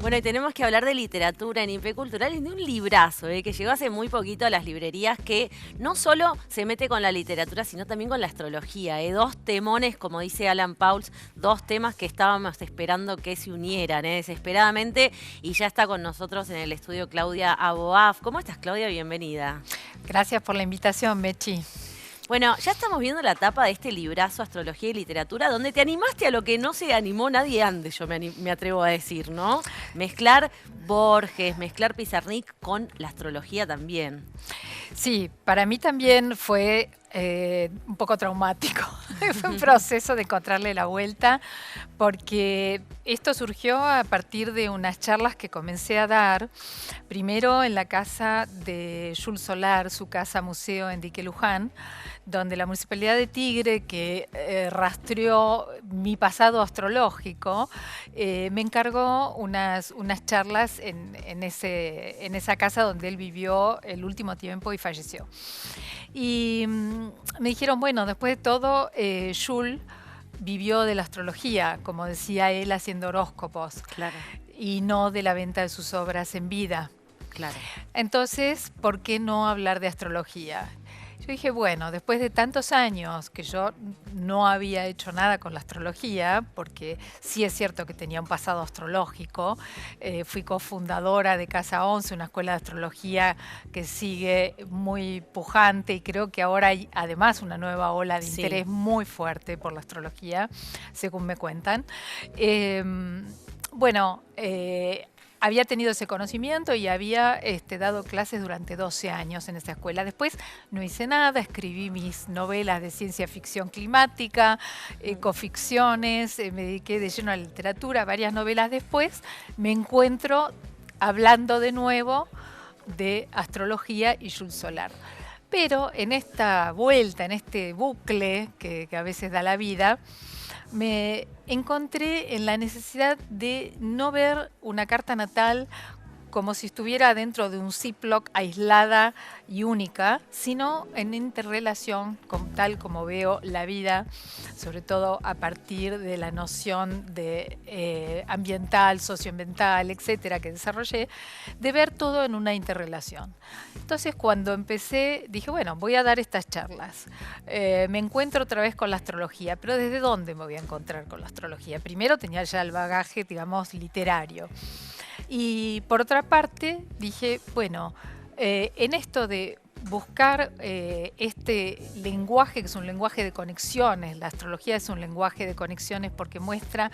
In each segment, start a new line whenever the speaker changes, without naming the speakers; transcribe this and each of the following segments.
Bueno, y tenemos que hablar de literatura en IP Cultural y de un librazo que llegó hace muy poquito a las librerías que no solo se mete con la literatura, sino también con la astrología. Dos temones, como dice Alan Pauls, dos temas que estábamos esperando que se unieran desesperadamente. Y ya está con nosotros en el estudio Claudia Aboaf. ¿Cómo estás, Claudia? Bienvenida.
Gracias por la invitación, Mechi.
Bueno, ya estamos viendo la tapa de este librazo Astrología y Literatura, donde te animaste a lo que no se animó nadie antes, yo me atrevo a decir, ¿no? Mezclar Borges, mezclar Pizarnik con la astrología también.
Sí, para mí también fue un poco traumático. Fue un proceso de encontrarle la vuelta, porque esto surgió a partir de unas charlas que comencé a dar, primero en la casa de Jules Solar, su casa museo en Dique Luján, donde la Municipalidad de Tigre, que rastreó mi pasado astrológico, me encargó unas charlas en esa casa donde él vivió el último tiempo y falleció. Y me dijeron, bueno, después de todo, Jules vivió de la astrología, como decía él, haciendo horóscopos.
Claro.
Y no de la venta de sus obras en vida.
Claro.
Entonces, ¿por qué no hablar de astrología? Yo dije, bueno, después de tantos años que yo no había hecho nada con la astrología, porque sí es cierto que tenía un pasado astrológico, fui cofundadora de Casa 11, una escuela de astrología que sigue muy pujante, y creo que ahora hay además una nueva ola de interés muy fuerte por la astrología, según me cuentan. Había tenido ese conocimiento y había dado clases durante 12 años en esa escuela. Después no hice nada, escribí mis novelas de ciencia ficción climática, ecoficciones, me dediqué de lleno a la literatura, varias novelas después. Me encuentro hablando de nuevo de astrología y Jules Solar. Pero en esta vuelta, en este bucle que a veces da la vida, me encontré en la necesidad de no ver una carta natal como si estuviera dentro de un Ziploc aislada y única, sino en interrelación con tal como veo la vida, sobre todo a partir de la noción de ambiental, socioambiental, etcétera, que desarrollé, de ver todo en una interrelación. Entonces, cuando empecé, dije, bueno, voy a dar estas charlas. Me encuentro otra vez con la astrología, pero ¿desde dónde me voy a encontrar con la astrología? Primero tenía ya el bagaje, digamos, literario. Y por otra parte, dije, bueno, en esto de buscar este lenguaje, que es un lenguaje de conexiones, la astrología es un lenguaje de conexiones porque muestra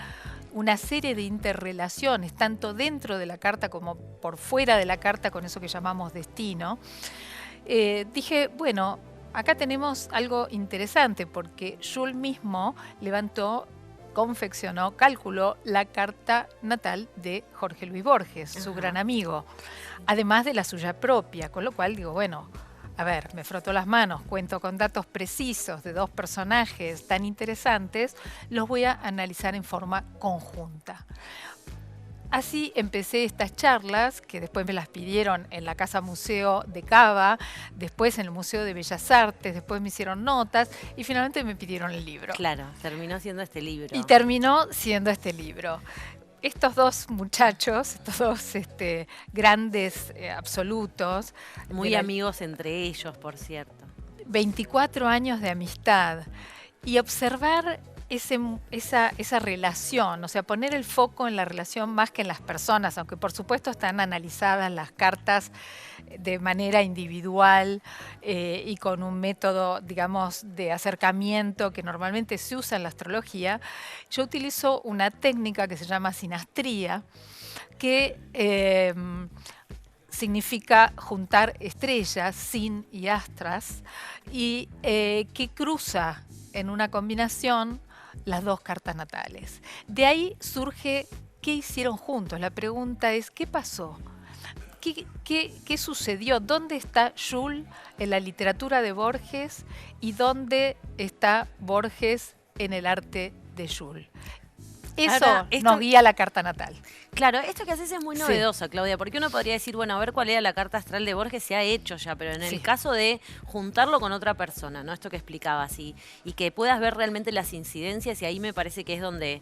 una serie de interrelaciones, tanto dentro de la carta como por fuera de la carta, con eso que llamamos destino. Dije, bueno, acá tenemos algo interesante porque Jules mismo confeccionó, calculó la carta natal de Jorge Luis Borges, su gran amigo, además de la suya propia, con lo cual digo, bueno, a ver, me froto las manos, cuento con datos precisos de dos personajes tan interesantes, los voy a analizar en forma conjunta. Así empecé estas charlas, que después me las pidieron en la Casa Museo de Cava, después en el Museo de Bellas Artes, después me hicieron notas y finalmente me pidieron el libro.
Claro, terminó siendo este libro.
Y terminó siendo este libro. Estos dos muchachos, estos dos grandes absolutos.
Muy amigos entre ellos, por cierto.
24 años de amistad. Y observar esa relación, o sea, poner el foco en la relación más que en las personas, aunque por supuesto están analizadas las cartas de manera individual y con un método, digamos, de acercamiento que normalmente se usa en la astrología. Yo utilizo una técnica que se llama sinastría, que significa juntar estrellas, sin y astras, y que cruza en una combinación las dos cartas natales. De ahí surge qué hicieron juntos. La pregunta es, ¿qué pasó? ¿Qué sucedió? ¿Dónde está Jules en la literatura de Borges y dónde está Borges en el arte de Jules? Eso nos guía la carta natal.
Claro, esto que haces es muy
Sí,
novedoso, Claudia, porque uno podría decir, bueno, a ver cuál era la carta astral de Borges, se ha hecho ya, pero en el
sí.
caso de juntarlo con otra persona, ¿no? Esto que explicabas, y que puedas ver realmente las incidencias, y ahí me parece que es donde,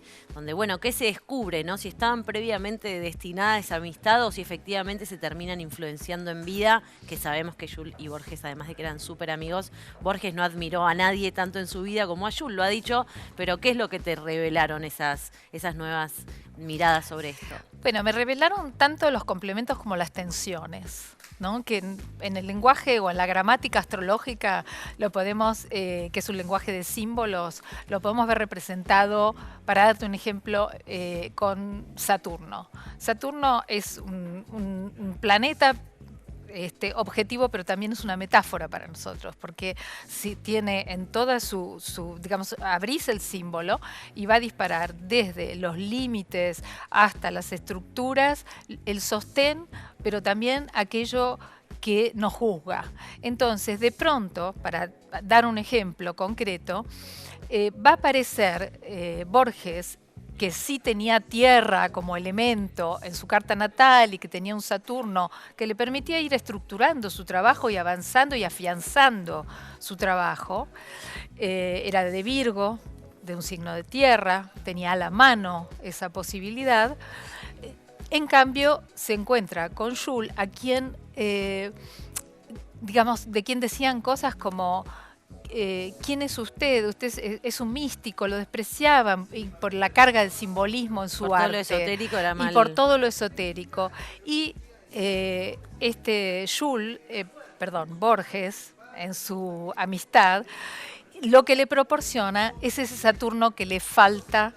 bueno, ¿qué se descubre, ¿no? Si estaban previamente destinadas a esa amistad o si efectivamente se terminan influenciando en vida, que sabemos que Jules y Borges, además de que eran súper amigos, Borges no admiró a nadie tanto en su vida como a Jules, lo ha dicho, pero ¿qué es lo que te revelaron esas nuevas miradas sobre esto?
Bueno, me revelaron tanto los complementos como las tensiones, ¿no? Que en el lenguaje o en la gramática astrológica lo podemos, que es un lenguaje de símbolos, lo podemos ver representado, para darte un ejemplo, con Saturno. Saturno es un planeta objetivo, pero también es una metáfora para nosotros, porque si tiene en toda digamos, abrís el símbolo y va a disparar desde los límites hasta las estructuras, el sostén, pero también aquello que nos juzga. Entonces, de pronto, para dar un ejemplo concreto, va a aparecer Borges, que sí tenía tierra como elemento en su carta natal y que tenía un Saturno que le permitía ir estructurando su trabajo y avanzando y afianzando su trabajo. Era de Virgo, de un signo de tierra, tenía a la mano esa posibilidad. En cambio, se encuentra con Jules, a quien, digamos, de quien decían cosas como ¿quién es usted? Usted es un místico, lo despreciaban por la carga del simbolismo en su
Por
arte.
todo lo esotérico era
Y
mal.
por todo lo esotérico. Y Borges, en su amistad, lo que le proporciona es ese Saturno que le falta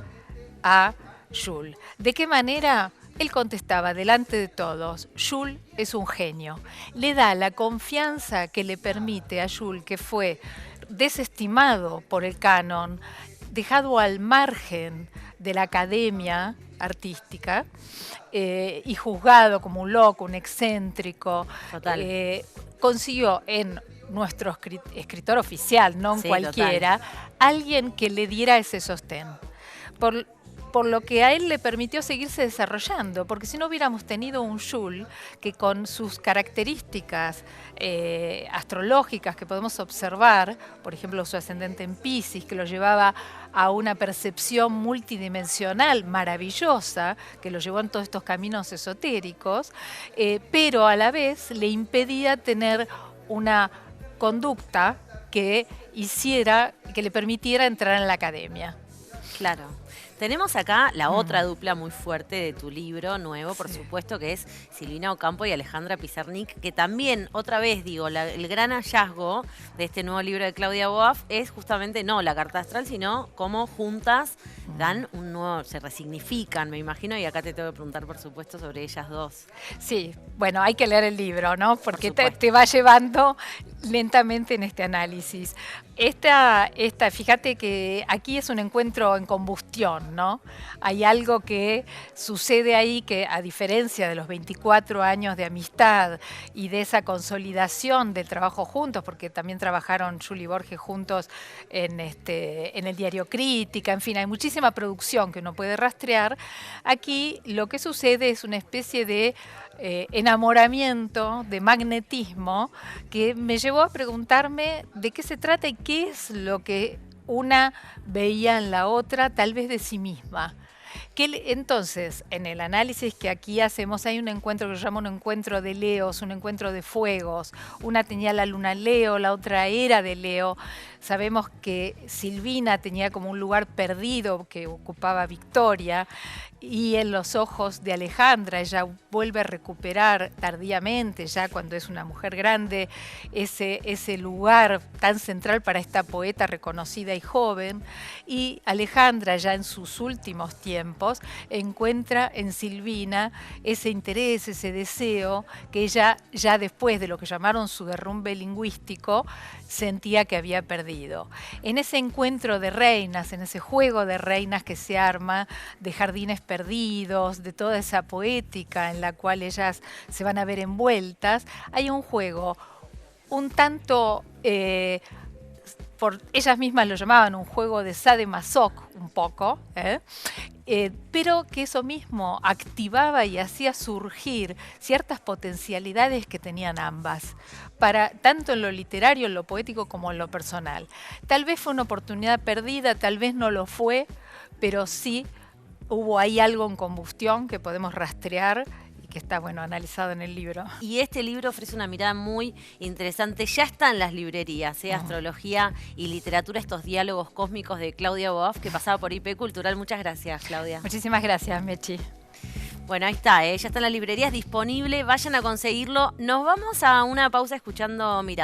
a Jules. ¿De qué manera? Él contestaba delante de todos, Jules es un genio. Le da la confianza que le permite a Jules, que fue desestimado por el canon, dejado al margen de la academia artística y juzgado como un loco, un excéntrico.
Total.
Consiguió en nuestro escritor oficial, no en
Sí,
cualquiera, alguien que le diera ese sostén. Por lo que a él le permitió seguirse desarrollando, porque si no hubiéramos tenido un Jules que con sus características astrológicas que podemos observar, por ejemplo su ascendente en Piscis, que lo llevaba a una percepción multidimensional maravillosa, que lo llevó en todos estos caminos esotéricos, pero a la vez le impedía tener una conducta que le permitiera entrar en la academia.
Claro. Tenemos acá la otra dupla muy fuerte de tu libro nuevo, por supuesto, que es Silvina Ocampo y Alejandra Pizarnik, que también, otra vez digo, el gran hallazgo de este nuevo libro de Claudia Boaf es justamente no la carta astral, sino cómo juntas dan un nuevo, se resignifican, me imagino, y acá te tengo que preguntar, por supuesto, sobre ellas dos.
Sí, bueno, hay que leer el libro, ¿no? Porque te va llevando lentamente en este análisis. Fíjate que aquí es un encuentro en combustión, ¿no? Hay algo que sucede ahí que, a diferencia de los 24 años de amistad y de esa consolidación del trabajo juntos, porque también trabajaron Jules y Borges juntos en el diario Crítica, en fin, hay muchísima producción que uno puede rastrear. Aquí lo que sucede es una especie de enamoramiento, de magnetismo, que me llevó a preguntarme de qué se trata y qué es lo que una veía en la otra, tal vez de sí misma. Entonces, en el análisis que aquí hacemos, hay un encuentro que yo llamo un encuentro de Leos, un encuentro de fuegos. Una tenía la luna Leo, la otra era de Leo. Sabemos que Silvina tenía como un lugar perdido que ocupaba Victoria, y en los ojos de Alejandra ella vuelve a recuperar tardíamente, ya cuando es una mujer grande, ese lugar tan central para esta poeta reconocida y joven. Y Alejandra, ya en sus últimos tiempos, encuentra en Silvina ese interés, ese deseo que ella, ya después de lo que llamaron su derrumbe lingüístico, sentía que había perdido. En ese encuentro de reinas, en ese juego de reinas que se arma, de jardines perdidos, de toda esa poética en la cual ellas se van a ver envueltas, hay un juego un tanto, por ellas mismas lo llamaban un juego de sadomasoch un poco, pero que eso mismo activaba y hacía surgir ciertas potencialidades que tenían ambas, tanto en lo literario, en lo poético, como en lo personal. Tal vez fue una oportunidad perdida, tal vez no lo fue, pero sí hubo ahí algo en combustión que podemos rastrear y que está, bueno, analizado en el libro.
Y este libro ofrece una mirada muy interesante. Ya está en las librerías, Astrología y Literatura, estos diálogos cósmicos de Claudia Boaf, que pasaba por IP Cultural. Muchas gracias, Claudia.
Muchísimas gracias, Mechi.
Bueno, ahí está, ya está en las librerías disponible. Vayan a conseguirlo. Nos vamos a una pausa escuchando Mirada.